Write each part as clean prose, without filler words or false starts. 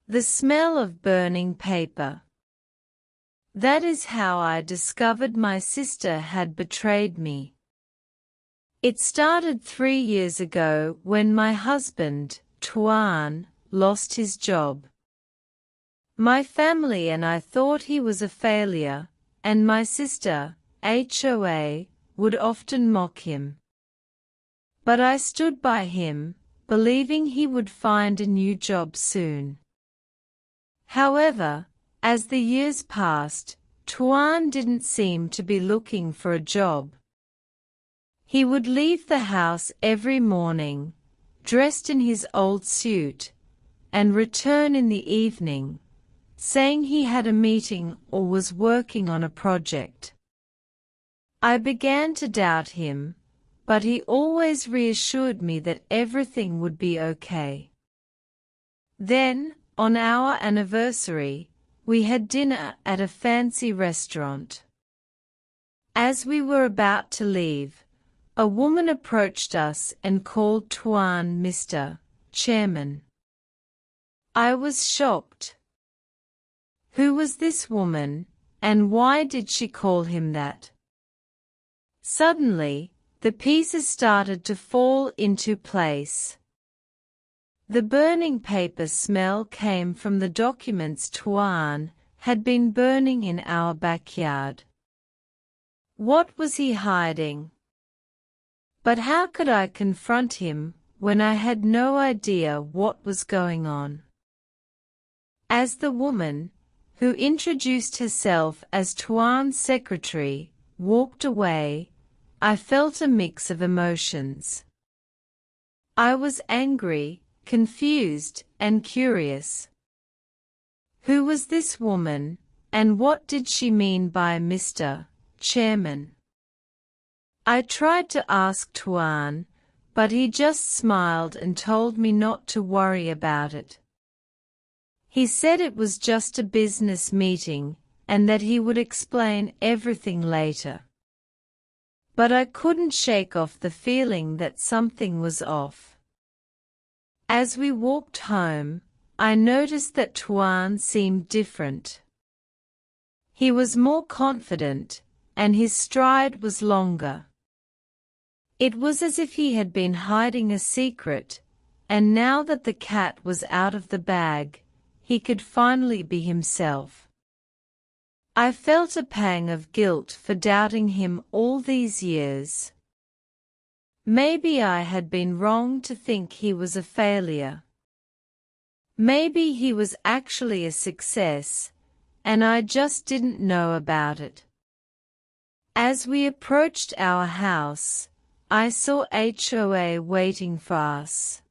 The smell of burning paper. That is how I discovered my sister had betrayed me. It started 3 years ago when my husband, Tuan, lost his job. My family and I thought he was a failure, and my sister, Hoa, would often mock him. But I stood by him, believing he would find a new job soon. However, as the years passed, Tuan didn't seem to be looking for a job. He would leave the house every morning, dressed in his old suit, and return in the evening, saying he had a meeting or was working on a project. I began to doubt him, but he always reassured me that everything would be okay. Then, on our anniversary, we had dinner at a fancy restaurant. As we were about to leave, a woman approached us and called Tuan Mr. Chairman. I was shocked. Who was this woman, and why did she call him that? Suddenly, the pieces started to fall into place. The burning paper smell came from the documents Tuan had been burning in our backyard. What was he hiding? But how could I confront him when I had no idea what was going on? As the woman, who introduced herself as Tuan's secretary, walked away, I felt a mix of emotions. I was angry, confused, and curious. Who was this woman, and what did she mean by Mr. Chairman? I tried to ask Tuan, but he just smiled and told me not to worry about it. He said it was just a business meeting, and that he would explain everything later. But I couldn't shake off the feeling that something was off. As we walked home, I noticed that Tuan seemed different. He was more confident, and his stride was longer. It was as if he had been hiding a secret, and now that the cat was out of the bag, he could finally be himself. I felt a pang of guilt for doubting him all these years. Maybe I had been wrong to think he was a failure. Maybe he was actually a success, and I just didn't know about it. As we approached our house, I saw Hoa waiting for us.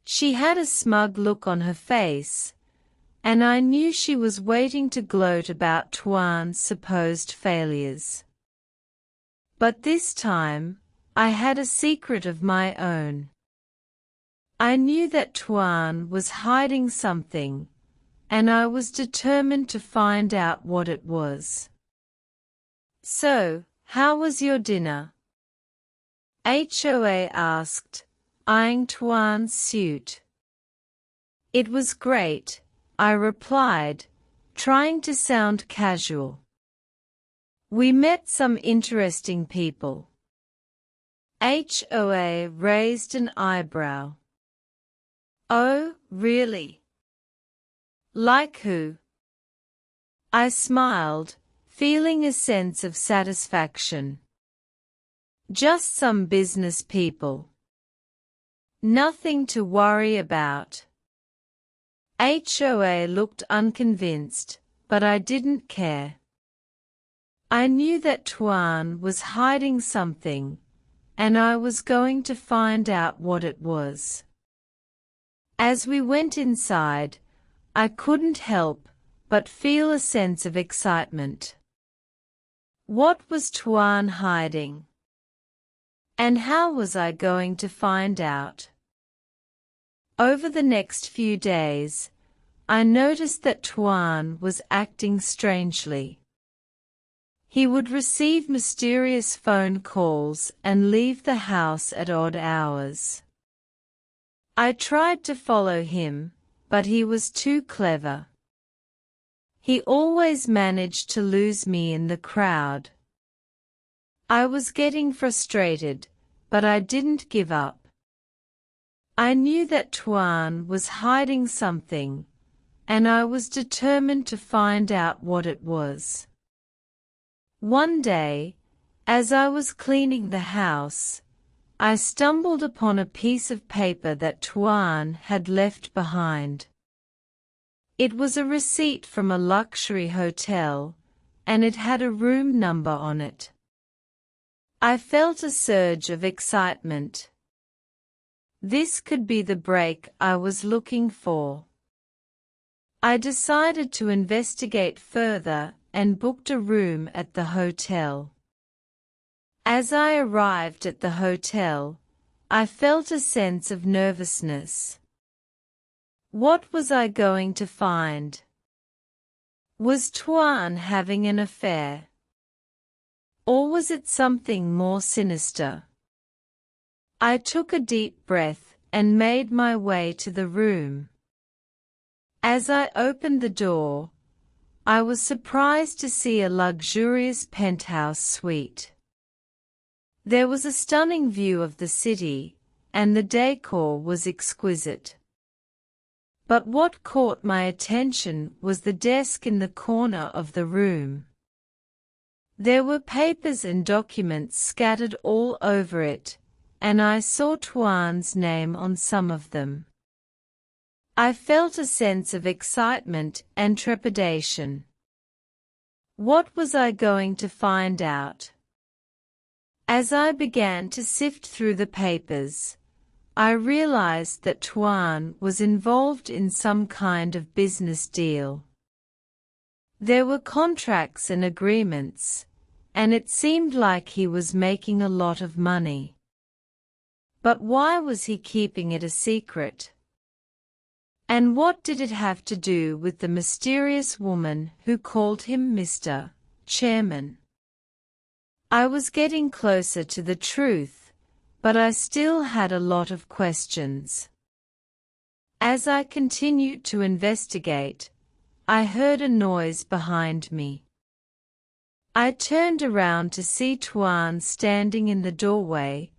She had a smug look on her face, and I knew she was waiting to gloat about Tuan's supposed failures. But this time, I had a secret of my own. I knew that Tuan was hiding something, and I was determined to find out what it was. So, how was your dinner? Hoa asked, eyeing Tuan's suit. It was great, I replied, trying to sound casual. We met some interesting people. Hoa raised an eyebrow. Oh, really? Like who? I smiled, feeling a sense of satisfaction. Just some business people. Nothing to worry about. Hoa looked unconvinced, but I didn't care. I knew that Tuan was hiding something, and I was going to find out what it was. As we went inside, I couldn't help but feel a sense of excitement. What was Tuan hiding? And how was I going to find out? Over the next few days, I noticed that Tuan was acting strangely. He would receive mysterious phone calls and leave the house at odd hours. I tried to follow him, but he was too clever. He always managed to lose me in the crowd. I was getting frustrated, but I didn't give up. I knew that Tuan was hiding something, and I was determined to find out what it was. One day, as I was cleaning the house, I stumbled upon a piece of paper that Tuan had left behind. It was a receipt from a luxury hotel, and it had a room number on it. I felt a surge of excitement. This could be the break I was looking for. I decided to investigate further and booked a room at the hotel. As I arrived at the hotel, I felt a sense of nervousness. What was I going to find? Was Tuan having an affair? Or was it something more sinister? I took a deep breath and made my way to the room. As I opened the door, I was surprised to see a luxurious penthouse suite. There was a stunning view of the city, and the decor was exquisite. But what caught my attention was the desk in the corner of the room. There were papers and documents scattered all over it, and I saw Tuan's name on some of them. I felt a sense of excitement and trepidation. What was I going to find out? As I began to sift through the papers, I realized that Tuan was involved in some kind of business deal. There were contracts and agreements, and it seemed like he was making a lot of money. But why was he keeping it a secret? And what did it have to do with the mysterious woman who called him Mr. Chairman? I was getting closer to the truth, but I still had a lot of questions. As I continued to investigate, I heard a noise behind me. I turned around to see Tuan standing in the doorway,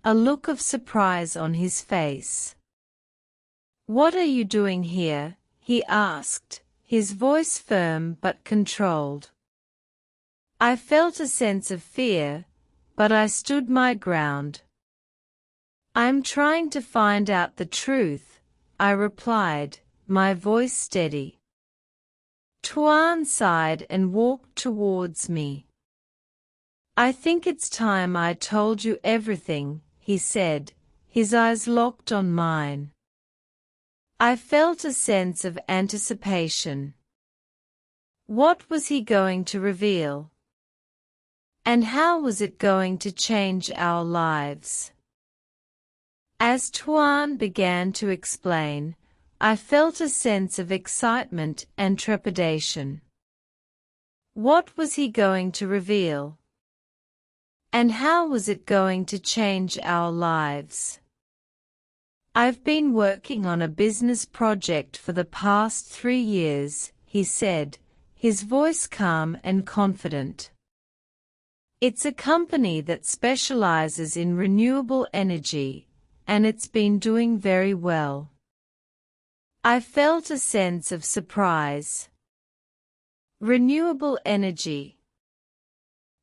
a look of surprise on his face. "What are you doing here?" he asked, his voice firm but controlled. I felt a sense of fear, but I stood my ground. "I'm trying to find out the truth," I replied, my voice steady. Tuan sighed and walked towards me. "I think it's time I told you everything," he said, his eyes locked on mine. I felt a sense of anticipation. What was he going to reveal? And how was it going to change our lives? As Tuan began to explain, I felt a sense of excitement and trepidation. What was he going to reveal? And how was it going to change our lives? "I've been working on a business project for the past 3 years," he said, his voice calm and confident. "It's a company that specializes in renewable energy, and it's been doing very well." I felt a sense of surprise. Renewable energy.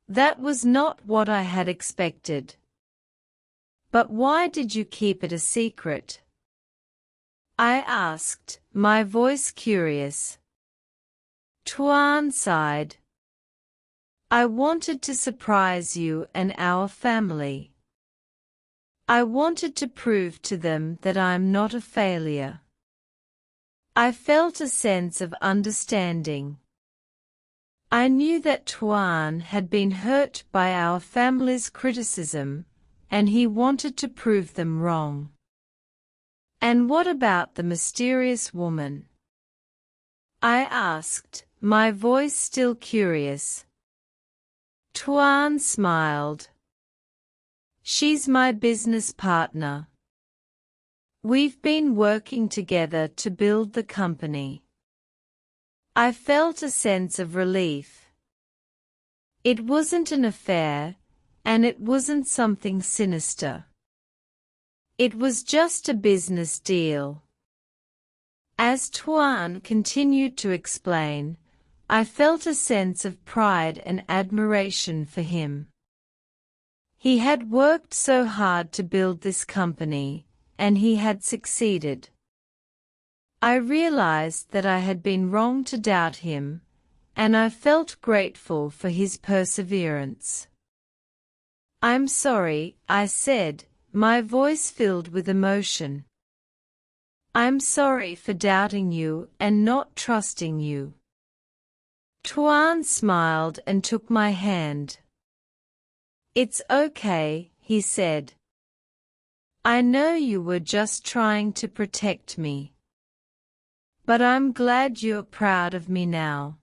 That was not what I had expected. "But why did you keep it a secret?" I asked, my voice curious. Tuan sighed. "I wanted to surprise you and our family. I wanted to prove to them that I'm not a failure." I felt a sense of understanding. I knew that Tuan had been hurt by our family's criticism, and he wanted to prove them wrong. "And what about the mysterious woman?" I asked, my voice still curious. Tuan smiled. "She's my business partner. We've been working together to build the company. I felt a sense of relief. It wasn't an affair, and it wasn't something sinister. It was just a business deal. As Tuan continued to explain, I felt a sense of pride and admiration for him. He had worked so hard to build this company, and he had succeeded. I realized that I had been wrong to doubt him, and I felt grateful for his perseverance. "I'm sorry," I said, my voice filled with emotion. "I'm sorry for doubting you and not trusting you." Tuan smiled and took my hand. "It's okay," he said. "I know you were just trying to protect me. But I'm glad you're proud of me now."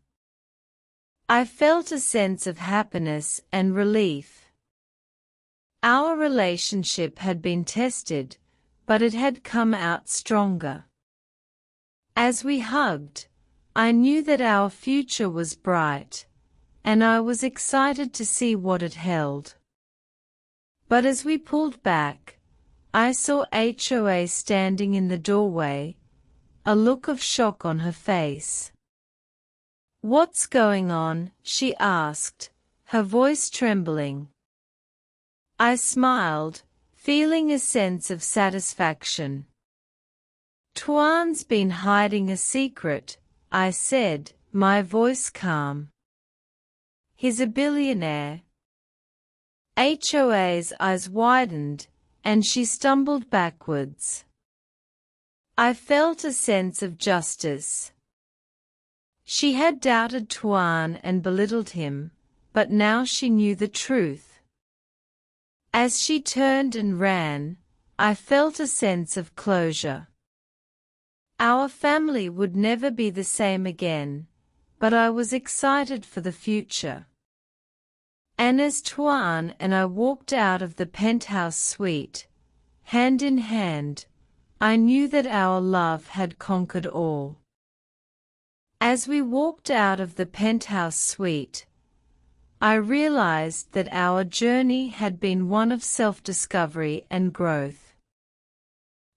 I felt a sense of happiness and relief. Our relationship had been tested, but it had come out stronger. As we hugged, I knew that our future was bright, and I was excited to see what it held. But as we pulled back, I saw Hoa standing in the doorway, a look of shock on her face. "What's going on?" she asked, her voice trembling. I smiled, feeling a sense of satisfaction. "Tuan's been hiding a secret," I said, my voice calm. "He's a billionaire." Hoa's eyes widened, and she stumbled backwards. I felt a sense of justice. She had doubted Tuan and belittled him, but now she knew the truth. As she turned and ran, I felt a sense of closure. Our family would never be the same again, but I was excited for the future. And as Tuan and I walked out of the penthouse suite, hand in hand, I knew that our love had conquered all. As we walked out of the penthouse suite, I realized that our journey had been one of self-discovery and growth.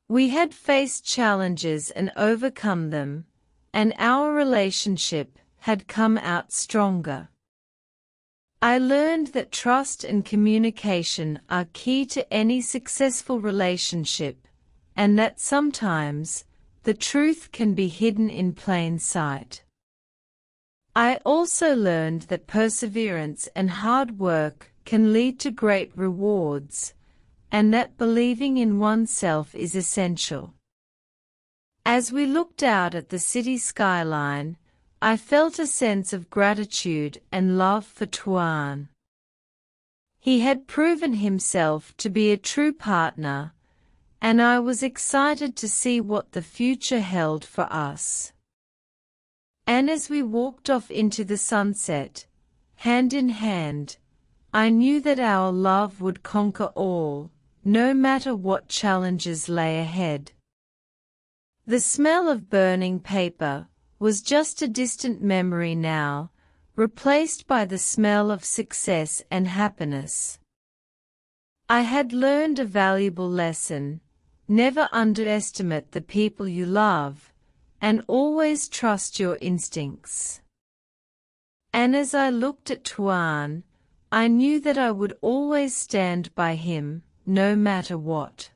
We had faced challenges and overcome them, and our relationship had come out stronger. I learned that trust and communication are key to any successful relationship, and that sometimes the truth can be hidden in plain sight. I also learned that perseverance and hard work can lead to great rewards, and that believing in oneself is essential. As we looked out at the city skyline, I felt a sense of gratitude and love for Tuan. He had proven himself to be a true partner, and I was excited to see what the future held for us. And as we walked off into the sunset, hand in hand, I knew that our love would conquer all, no matter what challenges lay ahead. The smell of burning paper was just a distant memory now, replaced by the smell of success and happiness. I had learned a valuable lesson: never underestimate the people you love, and always trust your instincts. And as I looked at Tuan, I knew that I would always stand by him, no matter what.